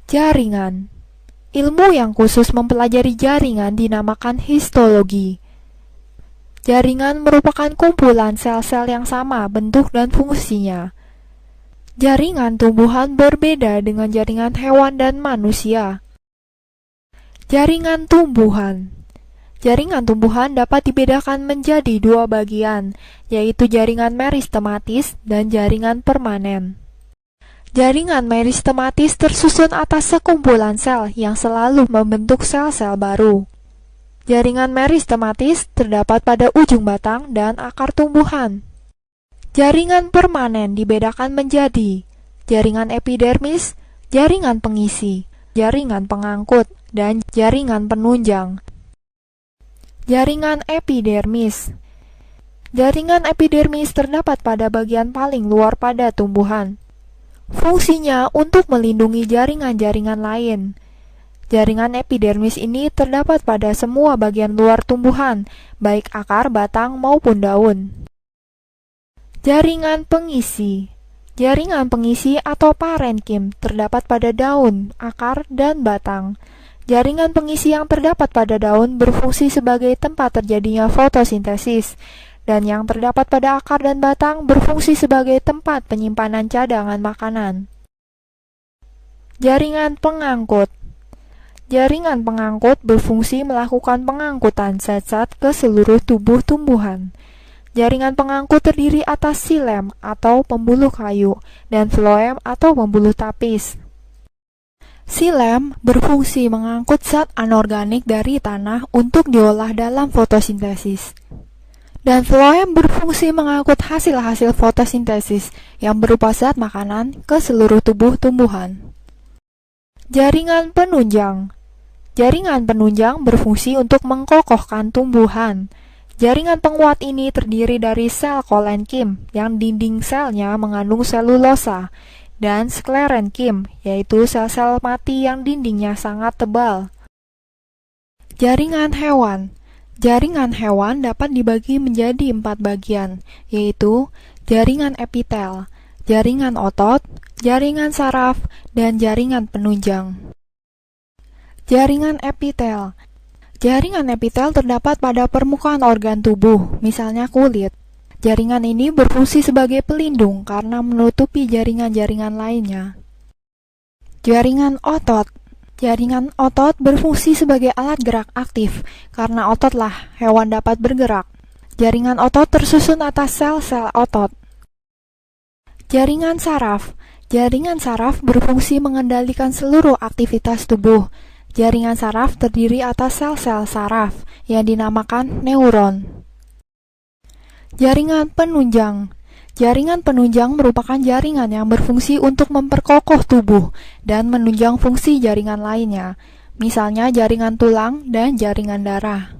Jaringan. Ilmu yang khusus mempelajari jaringan dinamakan histologi. Jaringan merupakan kumpulan sel-sel yang sama bentuk dan fungsinya. Jaringan tumbuhan berbeda dengan jaringan hewan dan manusia. Jaringan tumbuhan. Jaringan tumbuhan dapat dibedakan menjadi dua bagian, yaitu jaringan meristematis dan jaringan permanen. Jaringan meristematis tersusun atas sekumpulan sel yang selalu membentuk sel-sel baru. Jaringan meristematis terdapat pada ujung batang dan akar tumbuhan. Jaringan permanen dibedakan menjadi jaringan epidermis, jaringan pengisi, jaringan pengangkut, dan jaringan penunjang. Jaringan epidermis. Jaringan epidermis terdapat pada bagian paling luar pada tumbuhan. Fungsinya untuk melindungi jaringan-jaringan lain. Jaringan epidermis ini terdapat pada semua bagian luar tumbuhan, baik akar, batang, maupun daun. Jaringan pengisi. Jaringan pengisi atau parenkim terdapat pada daun, akar, dan batang. Jaringan pengisi yang terdapat pada daun berfungsi sebagai tempat terjadinya fotosintesis, dan yang terdapat pada akar dan batang berfungsi sebagai tempat penyimpanan cadangan makanan. Jaringan pengangkut. Jaringan pengangkut berfungsi melakukan pengangkutan zat-zat ke seluruh tubuh tumbuhan. Jaringan pengangkut terdiri atas xilem atau pembuluh kayu dan floem atau pembuluh tapis. Xilem berfungsi mengangkut zat anorganik dari tanah untuk diolah dalam fotosintesis. Dan floem berfungsi mengangkut hasil-hasil fotosintesis yang berupa zat makanan ke seluruh tubuh tumbuhan. Jaringan penunjang. Jaringan penunjang berfungsi untuk mengkokohkan tumbuhan. Jaringan penguat ini terdiri dari sel kolenkim yang dinding selnya mengandung selulosa, dan sklerenkim, yaitu sel-sel mati yang dindingnya sangat tebal. Jaringan hewan. Jaringan hewan dapat dibagi menjadi 4 bagian, yaitu jaringan epitel, jaringan otot, jaringan saraf, dan jaringan penunjang. Jaringan epitel. Jaringan epitel terdapat pada permukaan organ tubuh, misalnya kulit. Jaringan ini berfungsi sebagai pelindung karena menutupi jaringan-jaringan lainnya. Jaringan otot. Jaringan otot berfungsi sebagai alat gerak aktif, karena ototlah hewan dapat bergerak. Jaringan otot tersusun atas sel-sel otot. Jaringan saraf. Jaringan saraf berfungsi mengendalikan seluruh aktivitas tubuh. Jaringan saraf terdiri atas sel-sel saraf yang dinamakan neuron. Jaringan penunjang. Jaringan penunjang merupakan jaringan yang berfungsi untuk memperkokoh tubuh dan menunjang fungsi jaringan lainnya, misalnya jaringan tulang dan jaringan darah.